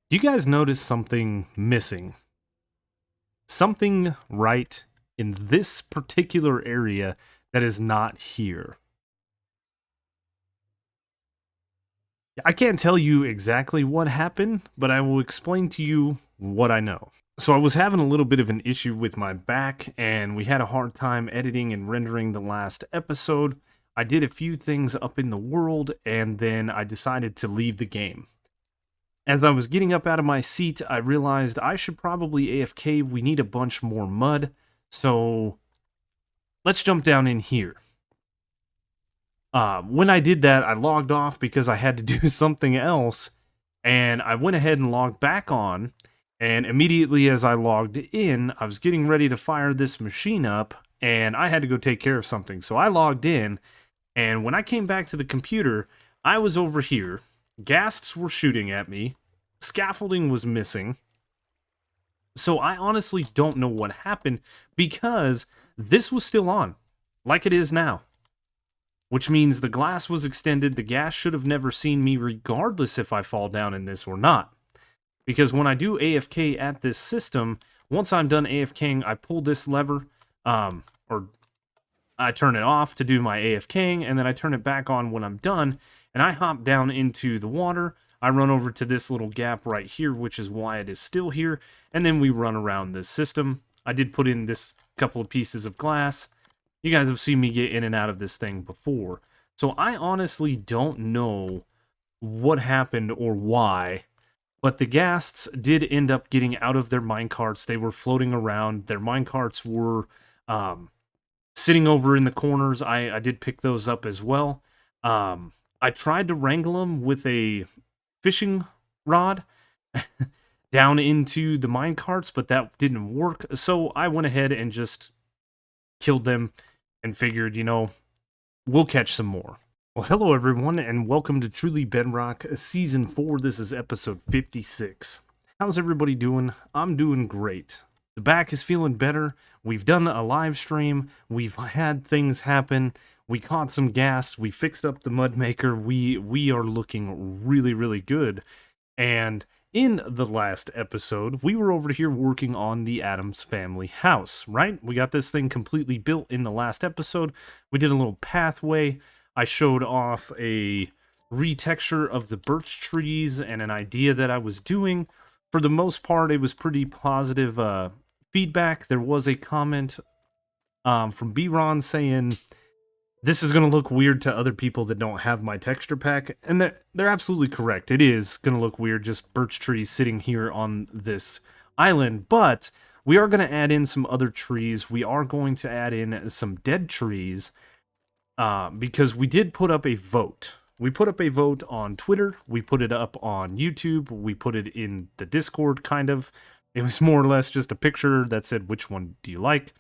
Do you guys notice something missing? Something right in this particular area that is not here. I can't tell you exactly what happened, but I will explain to you what I know. So I was having a little bit of an issue with my back, and we had a hard time editing and rendering the last episode. I did a few things up in the world, and then I decided to leave the game. As I was getting up out of my seat, I realized I should probably AFK. We need a bunch more mud. So let's jump down in here. When I did that, I logged off because I had to do something else. And I went ahead and logged back on. And immediately as I logged in, I was getting ready to fire this machine up. And I had to go take care of something. So I logged in. And when I came back to the computer, I was over here. Ghasts were shooting at me. Scaffolding was missing. So I honestly don't know what happened because this was still on, like it is now. Which means the glass was extended. The gas should have never seen me regardless if I fall down in this or not. Because when I do AFK at this system, once I'm done AFKing, I pull this lever, or I turn it off to do my AFKing, and then I turn it back on when I'm done, and I hop down into the water. I run over to this little gap right here, which is why it is still here, and then we run around this system. I did put in this couple of pieces of glass. You guys have seen me get in and out of this thing before. So I honestly don't know what happened or why, but the ghasts did end up getting out of their minecarts. They were floating around. Their minecarts were sitting over in the corners. I did pick those up as well. I tried to wrangle them with a fishing rod down into the minecarts, but that didn't work. So I went ahead and just killed them and figured, we'll catch some more. Well, hello everyone, and welcome to Truly Bedrock Season 4. This is episode 56. How's everybody doing? I'm doing great. The back is feeling better. We've done a live stream. We've had things happen. We caught some gas. We fixed up the mud maker. We are looking really, really good. And in the last episode, we were over here working on the Addams family house, right? We got this thing completely built in the last episode. We did a little pathway. I showed off a retexture of the birch trees and an idea that I was doing. For the most part, it was pretty positive feedback. There was a comment from B-Ron saying, this is going to look weird to other people that don't have my texture pack, and they're absolutely correct. It is going to look weird, just birch trees sitting here on this island, but we are going to add in some other trees. We are going to add in some dead trees, because we did put up a vote. We put up a vote on Twitter, we put it up on YouTube, we put it in the Discord, kind of. It was more or less just a picture that said, which one do you like?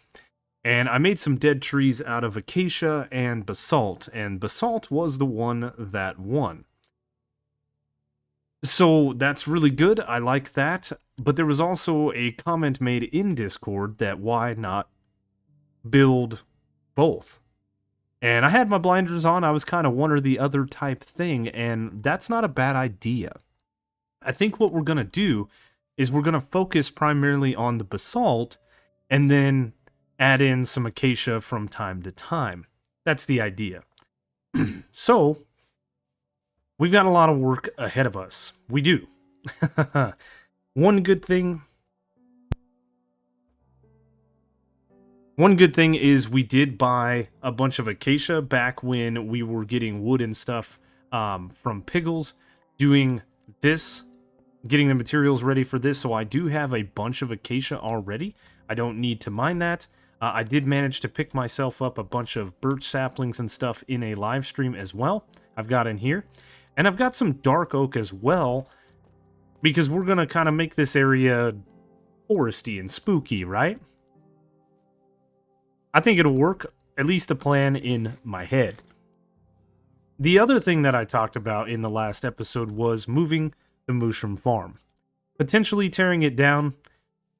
And I made some dead trees out of acacia and basalt, and basalt was the one that won. So that's really good, I like that, but there was also a comment made in Discord that why not build both? And I had my blinders on, I was kind of one or the other type thing, and that's not a bad idea. I think what we're going to do is we're going to focus primarily on the basalt, and then add in some acacia from time to time. That's the idea. So, we've got a lot of work ahead of us. We do. One good thing is we did buy a bunch of acacia back when we were getting wood and stuff from Piggles, doing this, getting the materials ready for this, so I do have a bunch of acacia already. I don't need to mine that. I did manage to pick myself up a bunch of birch saplings and stuff in a live stream as well. I've got in here. And I've got some dark oak as well, because we're going to kind of make this area foresty and spooky, right? I think it'll work, at least a plan in my head. The other thing that I talked about in the last episode was moving the mushroom farm. Potentially tearing it down.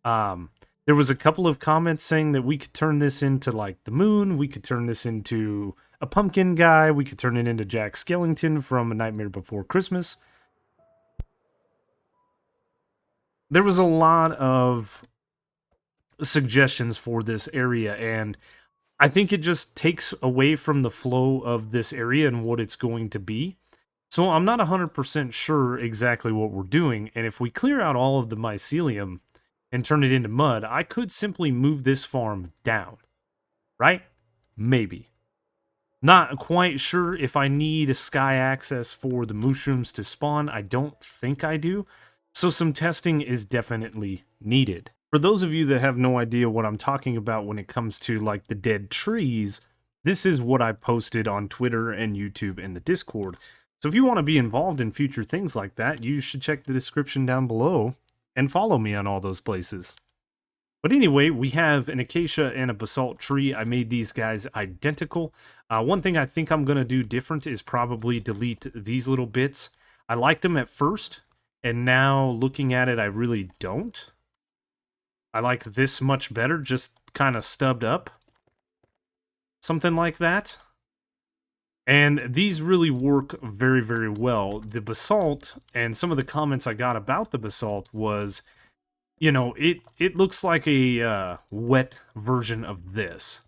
There was a couple of comments saying that we could turn this into, like, the moon. We could turn this into a pumpkin guy. We could turn it into Jack Skellington from A Nightmare Before Christmas. there was a lot of suggestions for this area, and I think it just takes away from the flow of this area and what it's going to be. So I'm not 100% sure exactly what we're doing, and if we clear out all of the mycelium and turn it into mud, I could simply move this farm down, right? Maybe. Not quite sure if I need a sky access for the mushrooms to spawn. I don't think I do. So some testing is definitely needed. For those of you that have no idea what I'm talking about when it comes to like the dead trees, this is what I posted on Twitter and YouTube and the Discord. So if you want to be involved in future things like that, you should check the description down below and follow me on all those places. But anyway, we have an acacia and a basalt tree. I made these guys identical. One thing I think I'm going to do different is probably delete these little bits. I liked them at first, and now looking at it, I really don't. I like this much better, just kind of stubbed up. Something like that. And these really work very, very well. The basalt, and some of the comments I got about the basalt was, you know, it looks like a wet version of this.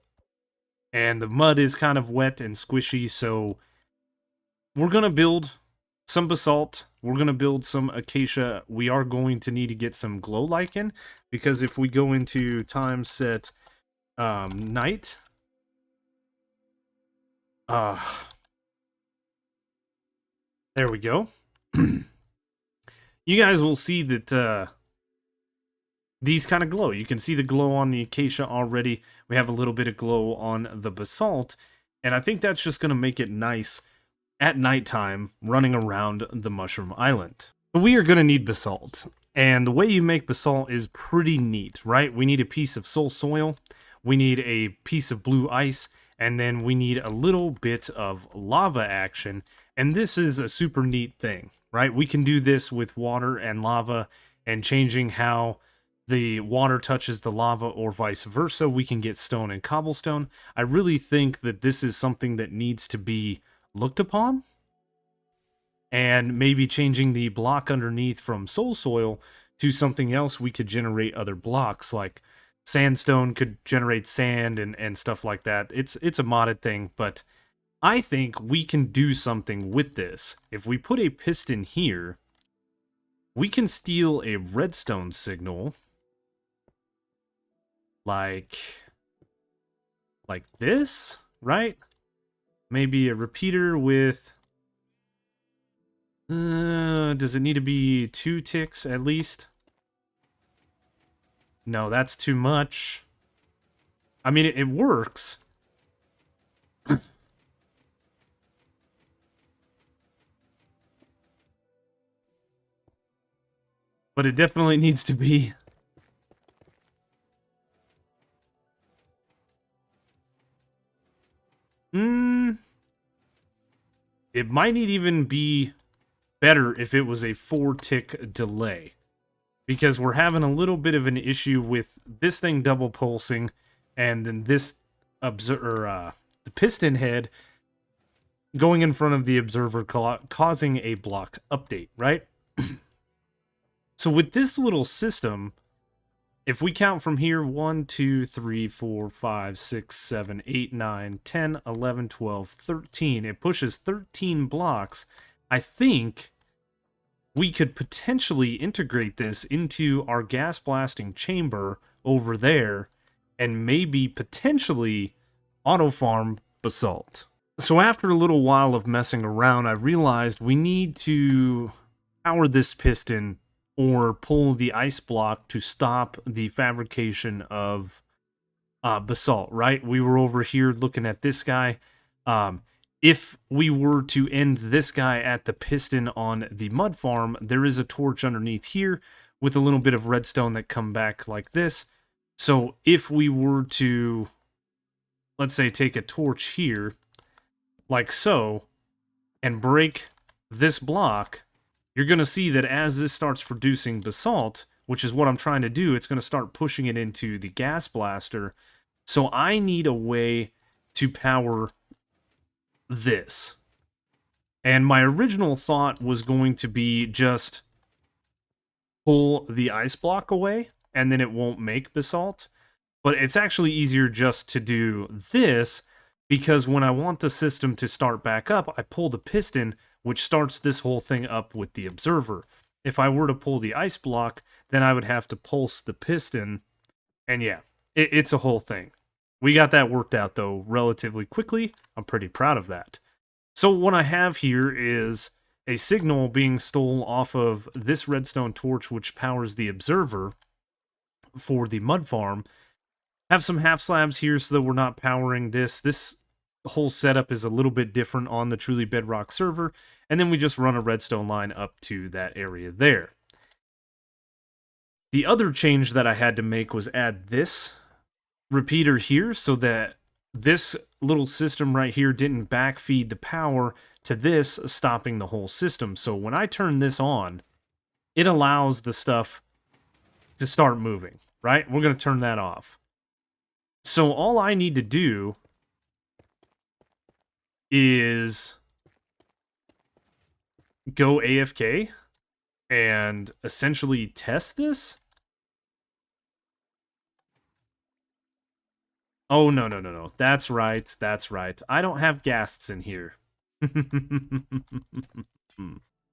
And the mud is kind of wet and squishy, so we're going to build some basalt. We're going to build some acacia. We are going to need to get some glow lichen, because if we go into time set night, there we go. You guys will see that these kind of glow. You can see the glow on the acacia already. We have a little bit of glow on the basalt, and I think that's just going to make it nice at nighttime running around the mushroom island. We are going to need basalt, and the way you make basalt is pretty neat, right? We need a piece of soul soil, we need a piece of blue ice, and then we need a little bit of lava action, and this is a super neat thing, right? We can do this with water and lava, and changing how the water touches the lava or vice versa. We can get stone and cobblestone. I really think that this is something that needs to be looked upon, and maybe changing the block underneath from soul soil to something else. We could generate other blocks, like sandstone could generate sand and stuff like that. It's a modded thing, but I think we can do something with this. If we put a piston here, we can steal a redstone signal like this, right? Maybe a repeater with does it need to be 2 ticks at least? No, that's too much. I mean, it works. But it definitely needs to be. It might even be better if it was a 4-tick delay, because we're having a little bit of an issue with this thing double pulsing, and then this the piston head going in front of the observer causing a block update, right? So with this little system, if we count from here, 1, 2, 3, 4, 5, 6, 7, 8, 9, 10, 11, 12, 13, it pushes 13 blocks. I think we could potentially integrate this into our gas blasting chamber over there, and maybe potentially auto farm basalt. So after a little while of messing around, I realized we need to power this piston or pull the ice block to stop the fabrication of basalt, right? We were over here looking at this guy. If we were to end this guy at the piston on the mud farm, there is a torch underneath here with a little bit of redstone that come back like this. So if we were to, let's say, take a torch here, like so, and break this block, you're going to see that as this starts producing basalt, which is what I'm trying to do, it's going to start pushing it into the gas blaster. So I need a way to power this. And my original thought was going to be just pull the ice block away, and then it won't make basalt. But it's actually easier just to do this, because when I want the system to start back up, I pull the piston, which starts this whole thing up with the observer. If I were to pull the ice block, then I would have to pulse the piston, and yeah, it's a whole thing. We got that worked out, though, relatively quickly. I'm pretty proud of that. So what I have here is a signal being stolen off of this redstone torch, which powers the observer for the mud farm. Have some half slabs here so that we're not powering this. This whole setup is a little bit different on the Truly Bedrock server, and then we just run a redstone line up to that area there. The other change that I had to make was add this repeater here so that this little system right here didn't backfeed the power to this, stopping the whole system. So when I turn this on, it allows the stuff to start moving, right? We're going to turn that off. So all I need to do is go AFK and essentially test this. Oh, no. That's right. I don't have ghasts in here.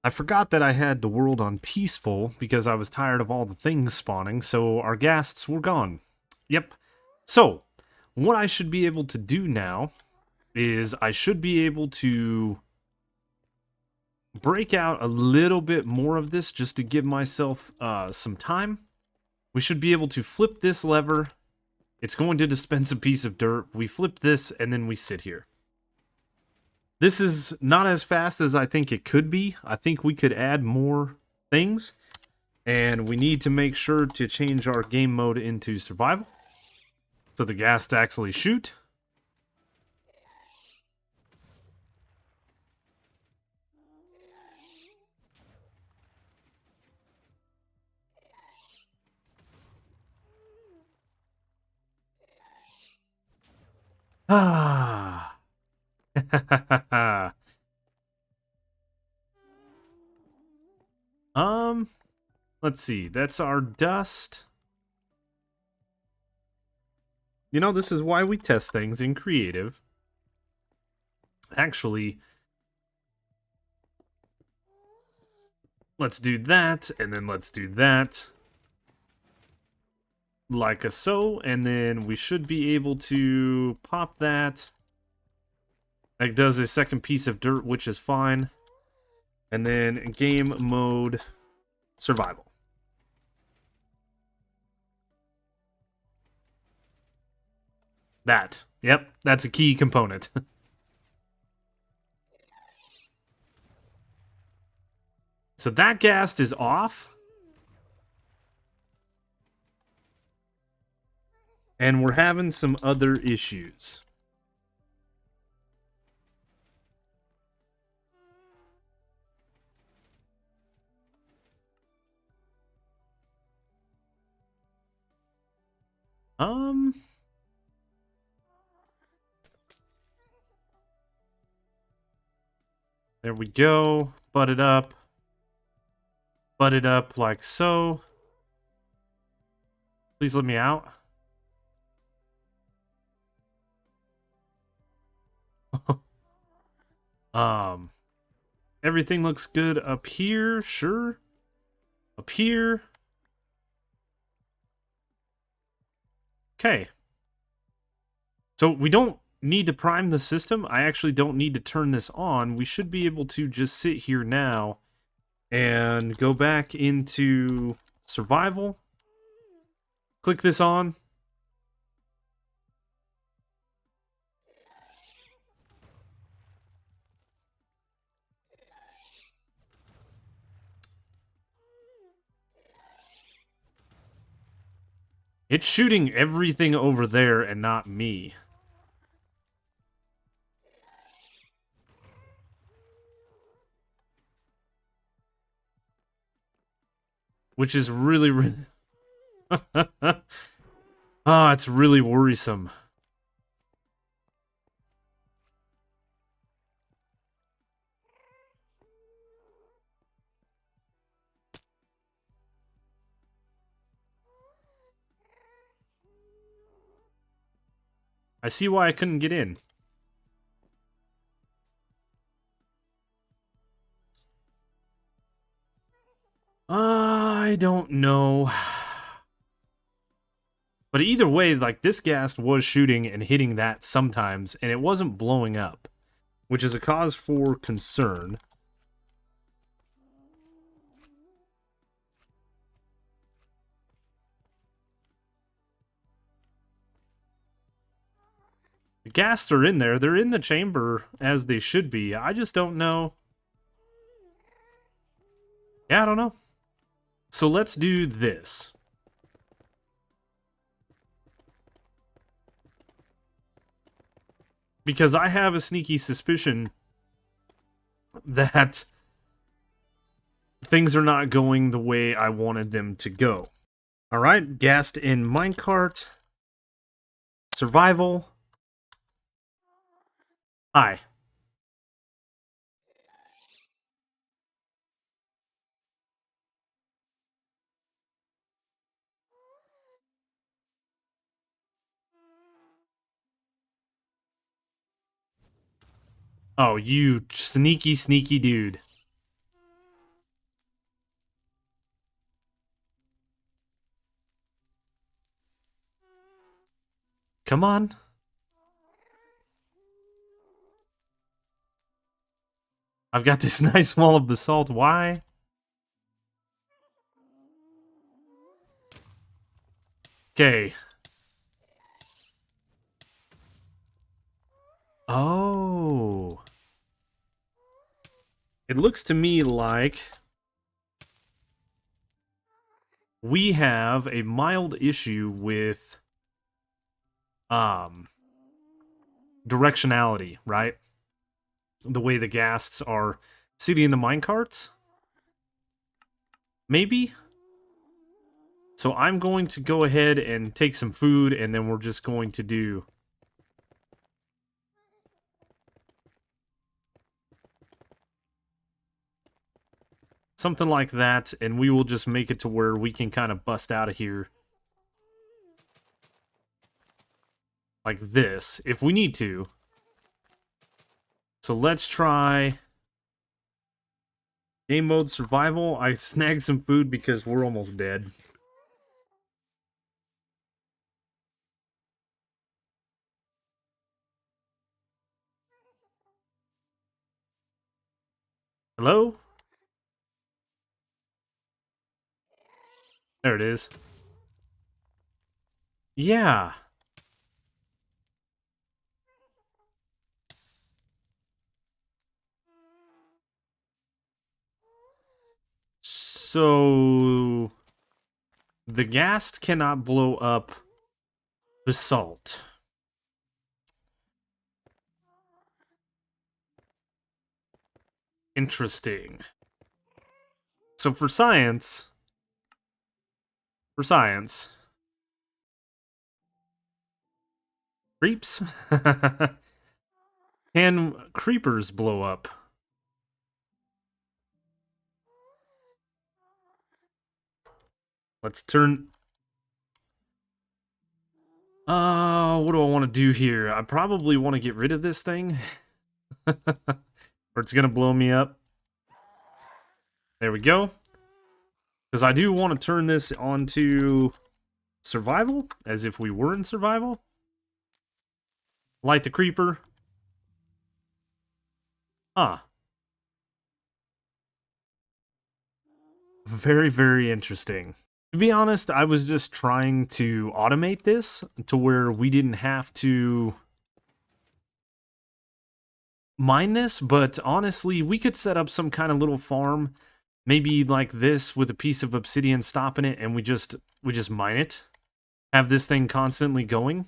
I forgot that I had the world on peaceful because I was tired of all the things spawning, so our ghasts were gone. Yep. So, what I should be able to do now is I should be able to break out a little bit more of this just to give myself some time. We should be able to flip this lever. It's going to dispense a piece of dirt. We flip this, and then we sit here. This is not as fast as I think it could be. I think we could add more things. And we need to make sure to change our game mode into survival, so the ghasts actually shoot. Ah. Let's see. That's our dust. You know, this is why we test things in creative. Actually, let's do that, and then let's do that. Like a so, and then we should be able to pop that. That does a second piece of dirt, which is fine. And then game mode survival. That. Yep, that's a key component. So that ghast is off. And we're having some other issues. There we go. Butt it up. Butt it up like so. Please let me out. Everything looks good up here, sure. Up here. Okay. So we don't need to prime the system. I actually don't need to turn this on. We should be able to just sit here now and go back into survival. Click this on. It's shooting everything over there and not me. Which is really... Ah, it's really worrisome. I see why I couldn't get in. I don't know. But either way, like, this ghast was shooting and hitting that sometimes, and it wasn't blowing up, which is a cause for concern. The ghasts are in there. They're in the chamber as they should be. I just don't know. Yeah, I don't know. So let's do this. Because I have a sneaky suspicion that things are not going the way I wanted them to go. Alright, gassed in minecart. Survival. Hi. Oh, you sneaky, sneaky dude. Come on. I've got this nice wall of basalt. Why? Okay. Oh. It looks to me like we have a mild issue with directionality, right? The way the ghasts are sitting in the minecarts. Maybe? So I'm going to go ahead and take some food, and then we're just going to do something like that, and we will just make it to where we can kind of bust out of here like this, if we need to. So let's try game mode survival. I snagged some food because we're almost dead. Hello? There it is. Yeah. So the ghast cannot blow up basalt. Interesting. So for science, creeps? Can creepers blow up? Let's turn... what do I want to do here? I probably want to get rid of this thing. Or it's gonna blow me up. There we go. Because I do want to turn this onto survival, as if we were in survival. Light the creeper. Ah. Very, very interesting. To be honest, I was just trying to automate this to where we didn't have to mine this, but honestly, we could set up some kind of little farm, maybe like this with a piece of obsidian stopping it, and we just mine it. Have this thing constantly going.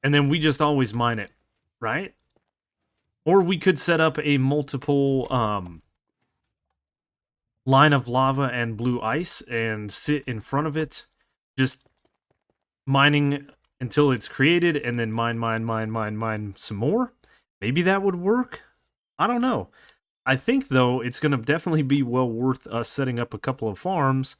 And then we just always mine it, right? Or we could set up a multiple line of lava and blue ice and sit in front of it, just mining until it's created, and then mine some more. Maybe that would work. I don't know. I think, though, it's going to definitely be well worth us setting up a couple of farms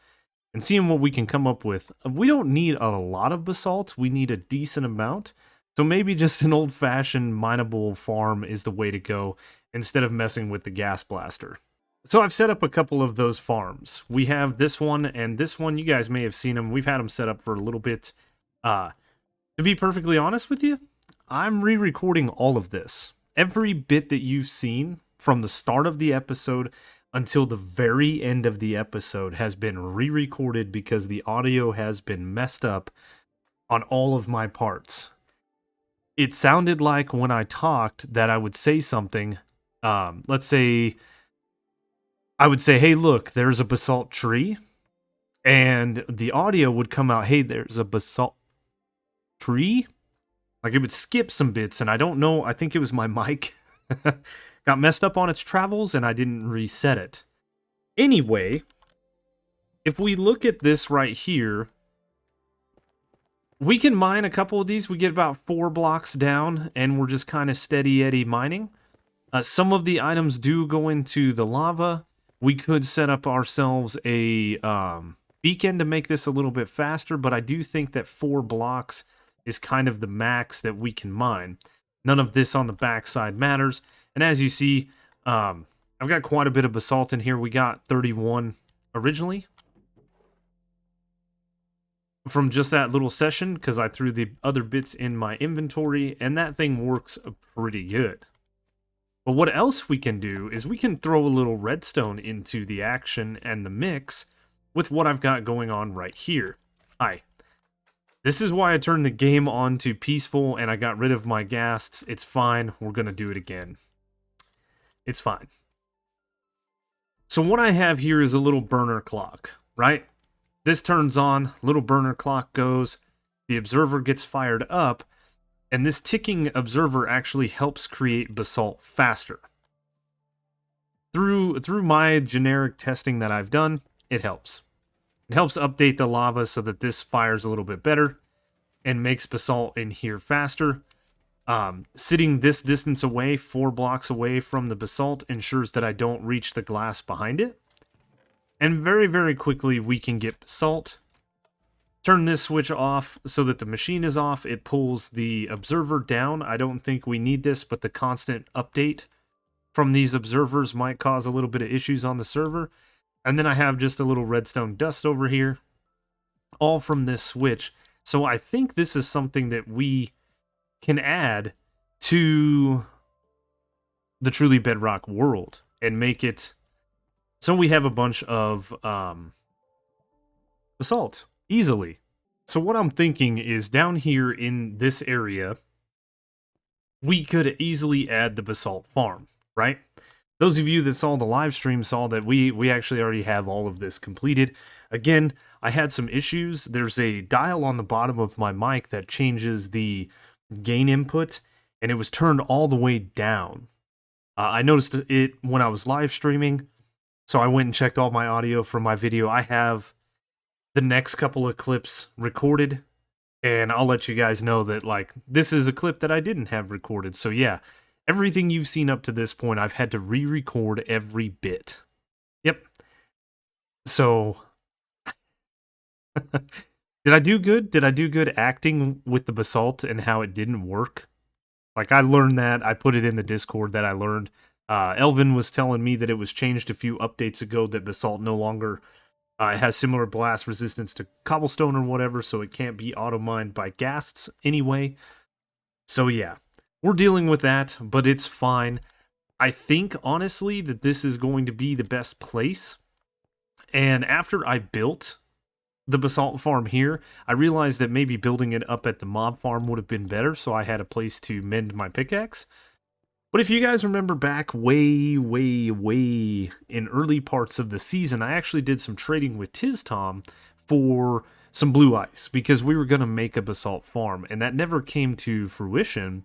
and seeing what we can come up with. We don't need a lot of basalt, we need a decent amount. So maybe just an old-fashioned mineable farm is the way to go instead of messing with the gas blaster. So I've set up a couple of those farms. We have this one and this one. You guys may have seen them. We've had them set up for a little bit. To be perfectly honest with you, I'm re-recording all of this. Every bit that you've seen from the start of the episode until the very end of the episode has been re-recorded because the audio has been messed up on all of my parts. It sounded like when I talked that I would say something, let's say, I would say, hey, look, there's a basalt tree, and the audio would come out, hey, there's a basalt tree? Like, it would skip some bits, and I don't know, I think it was my mic got messed up on its travels, and I didn't reset it. Anyway, if we look at this right here, we can mine a couple of these. We get about 4 blocks down, and we're just kind of steady Eddie mining. Some of the items do go into the lava. We could set up ourselves a beacon to make this a little bit faster, but I do think that 4 blocks is kind of the max that we can mine. None of this on the backside matters. And as you see, I've got quite a bit of basalt in here. We got 31 originally from just that little session because I threw the other bits in my inventory, and that thing works pretty good. But what else we can do is we can throw a little redstone into the action and the mix with what I've got going on right here. Hi. This is why I turned the game on to peaceful and I got rid of my ghasts. It's fine. We're going to do it again. It's fine. So what I have here is a little burner clock, right? This turns on, little burner clock goes, the observer gets fired up, and this ticking observer actually helps create basalt faster. Through my generic testing that I've done, it helps. It helps update the lava so that this fires a little bit better and makes basalt in here faster. Sitting this distance away, 4 blocks away from the basalt, ensures that I don't reach the glass behind it. And very, very quickly we can get basalt. Turn this switch off so that the machine is off. It pulls the observer down. I don't think we need this, but the constant update from these observers might cause a little bit of issues on the server. And then I have just a little redstone dust over here, all from this switch. So I think this is something that we can add to the Truly Bedrock world and make it so we have a bunch of basalt easily. So what I'm thinking is down here in this area, we could easily add the basalt farm, right? Those of you that saw the live stream saw that we actually already have all of this completed. Again, I had some issues. There's a dial on the bottom of my mic that changes the gain input, and it was turned all the way down. I noticed it when I was live streaming, so I went and checked all my audio from my video. I have the next couple of clips recorded, and I'll let you guys know that, like, this is a clip that I didn't have recorded. So yeah, everything you've seen up to this point, I've had to re-record every bit. Yep. So, did I do good? Did I do good acting with the basalt and how it didn't work? Like, I learned that. I put it in the Discord that I learned. Elvin was telling me that it was changed a few updates ago that basalt no longer has similar blast resistance to cobblestone or whatever, so it can't be auto-mined by ghasts anyway. So yeah, we're dealing with that, but it's fine. I think, honestly, that this is going to be the best place. And after I built the basalt farm here, I realized that maybe building it up at the mob farm would have been better, so I had a place to mend my pickaxe. But if you guys remember back way in early parts of the season, I actually did some trading with Tom for some blue ice, because we were going to make a basalt farm, and that never came to fruition.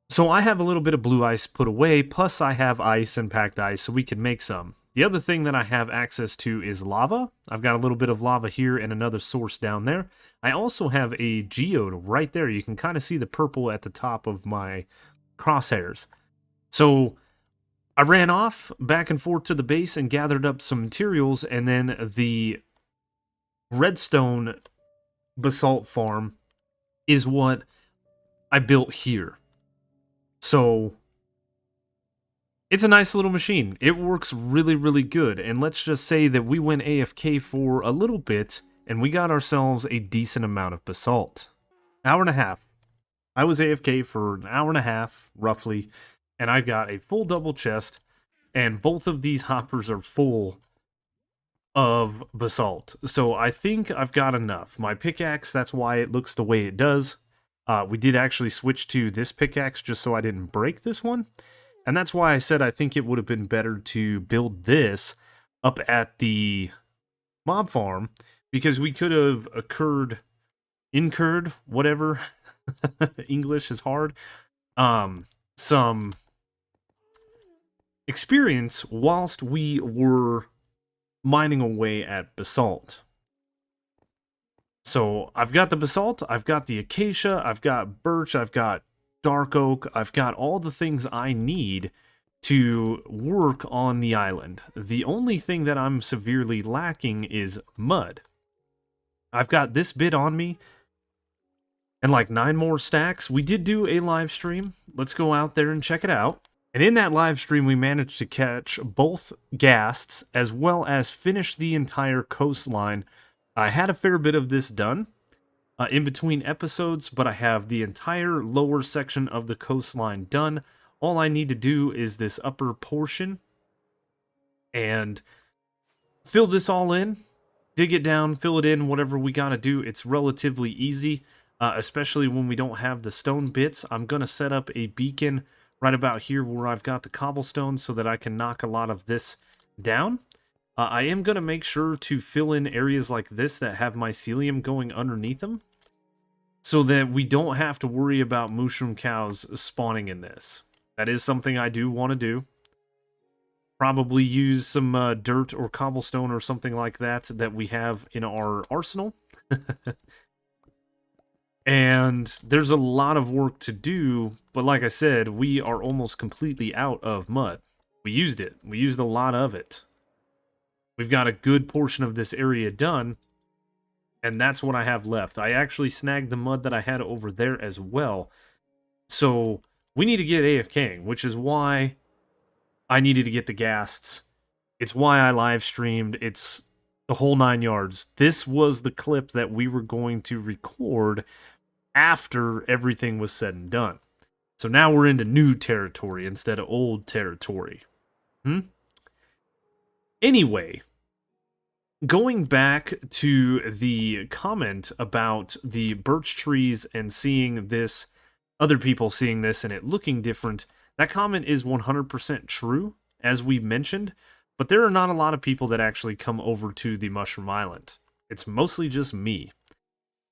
So I have a little bit of blue ice put away, plus I have ice and packed ice, so we can make some. The other thing that I have access to is lava. I've got a little bit of lava here and another source down there. I also have a geode right there. You can kind of see the purple at the top of my crosshairs. So I ran off back and forth to the base and gathered up some materials, and then the redstone basalt farm is what I built here. So it's a nice little machine. It works really, really good. And let's just say that we went AFK for a little bit and we got ourselves a decent amount of basalt. Hour and a half. I was AFK for an hour and a half, roughly, and I got a full double chest, and both of these hoppers are full of basalt. So I think I've got enough. My pickaxe, that's why it looks the way it does. We did actually switch to this pickaxe just so I didn't break this one. And that's why I said I think it would have been better to build this up at the mob farm, because we could have incurred, whatever, English is hard, some experience whilst we were mining away at basalt. So I've got the basalt, I've got the acacia, I've got birch, I've got dark oak, I've got all the things I need to work on the island. The only thing that I'm severely lacking is mud. I've got this bit on me and like 9 more stacks. We did do a live stream. Let's go out there and check it out. And in that live stream, we managed to catch both ghasts as well as finish the entire coastline. I had a fair bit of this done in between episodes, but I have the entire lower section of the coastline done. All I need to do is this upper portion and fill this all in, dig it down, fill it in, whatever we gotta do. It's relatively easy, especially when we don't have the stone bits. I'm gonna set up a beacon right about here where I've got the cobblestone so that I can knock a lot of this down. I am going to make sure to fill in areas like this that have mycelium going underneath them, so that we don't have to worry about mushroom cows spawning in this. That is something I do want to do. Probably use some dirt or cobblestone or something like that we have in our arsenal. And there's a lot of work to do, but like I said, we are almost completely out of mud. We used it. We used a lot of it. We've got a good portion of this area done, and that's what I have left. I actually snagged the mud that I had over there as well. So we need to get AFKing, which is why I needed to get the ghasts. It's why I live streamed. It's the whole 9 yards. This was the clip that we were going to record after everything was said and done. So now we're into new territory instead of old territory. Anyway, going back to the comment about the birch trees and seeing this, other people seeing this and it looking different, that comment is 100% true, as we mentioned, but there are not a lot of people that actually come over to the Mushroom Island. It's mostly just me.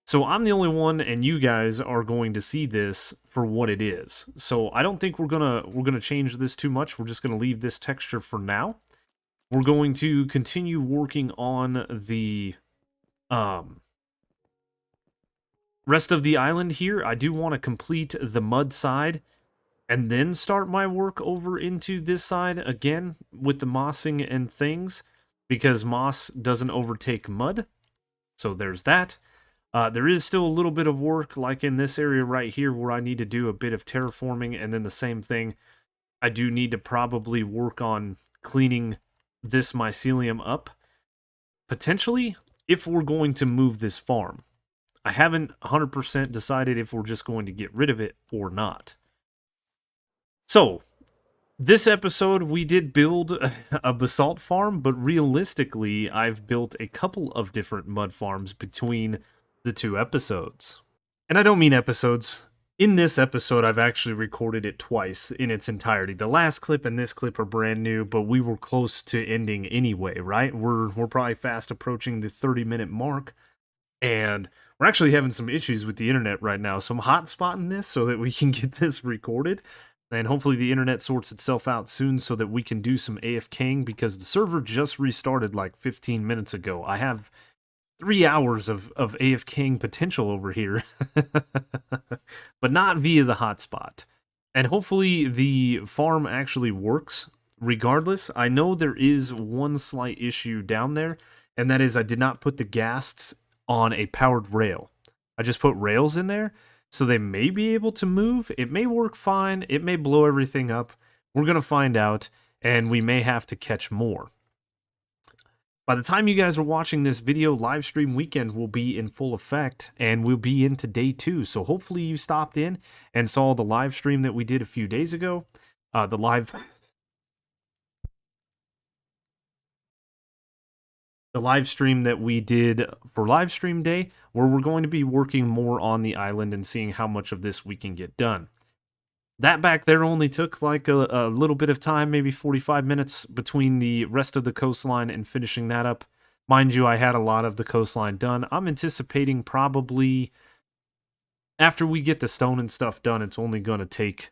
So I'm the only one, and you guys are going to see this for what it is. So I don't think we're gonna change this too much. We're just gonna leave this texture for now. We're going to continue working on the rest of the island here. I do want to complete the mud side and then start my work over into this side again with the mossing and things, because moss doesn't overtake mud. So there's that. There is still a little bit of work, like in this area right here, where I need to do a bit of terraforming, and then the same thing, I do need to probably work on cleaning this mycelium up, potentially, if we're going to move this farm. I haven't 100% decided if we're just going to get rid of it or not. So, this episode, we did build a basalt farm, but realistically, I've built a couple of different mud farms between the 2 episodes. And I don't mean episodes. In this episode, I've actually recorded it twice in its entirety. The last clip and this clip are brand new, but we were close to ending anyway, right? We're probably fast approaching the 30-minute mark, and we're actually having some issues with the internet right now, so I'm hotspotting this so that we can get this recorded, and hopefully the internet sorts itself out soon so that we can do some AFKing, because the server just restarted like 15 minutes ago. I have 3 hours of AFKing potential over here, but not via the hotspot. And hopefully the farm actually works regardless, I know there is one slight issue down there, and that is I did not put the ghasts on a powered rail. I just put rails in there, so they may be able to move. It may work fine. It may blow everything up. We're going to find out, and we may have to catch more. By the time you guys are watching this video, live stream weekend will be in full effect, and we'll be into day 2. So hopefully you stopped in and saw the live stream that we did a few days ago. The live stream that we did for live stream day, where we're going to be working more on the island and seeing how much of this we can get done. That back there only took like a little bit of time, maybe 45 minutes between the rest of the coastline and finishing that up. Mind you, I had a lot of the coastline done. I'm anticipating probably after we get the stone and stuff done, it's only going to take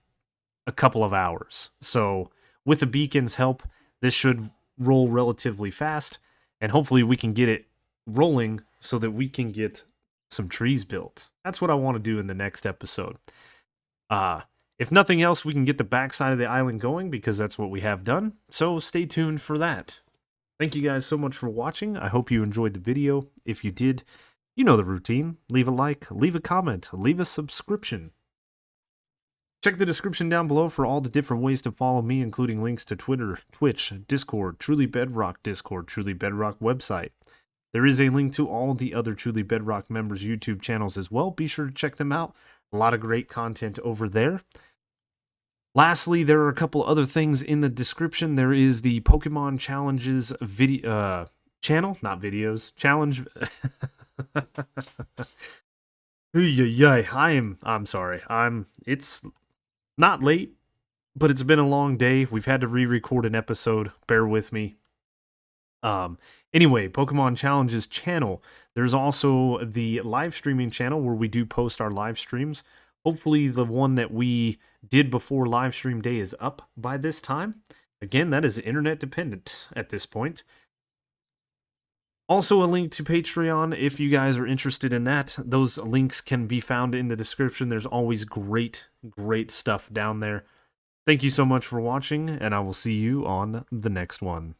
a couple of hours. So with the beacon's help, this should roll relatively fast, and hopefully we can get it rolling so that we can get some trees built. That's what I want to do in the next episode. If nothing else, we can get the backside of the island going because that's what we have done. So stay tuned for that. Thank you guys so much for watching. I hope you enjoyed the video. If you did, you know the routine. Leave a like, leave a comment, leave a subscription. Check the description down below for all the different ways to follow me, including links to Twitter, Twitch, Discord, Truly Bedrock Discord, Truly Bedrock website. There is a link to all the other Truly Bedrock members' YouTube channels as well. Be sure to check them out. A lot of great content over there. Lastly, there are a couple other things in the description. There is the Pokemon Challenges video channel, not videos. Challenge. I'm sorry. It's not late, but it's been a long day. We've had to re-record an episode. Bear with me. Anyway, Pokemon Challenges channel. There's also the live streaming channel where we do post our live streams. Hopefully the one that we did before live stream day is up by this time. Again, that is internet dependent at this point. Also a link to Patreon if you guys are interested in that. Those links can be found in the description. There's always great stuff down there. Thank you so much for watching, and I will see you on the next one.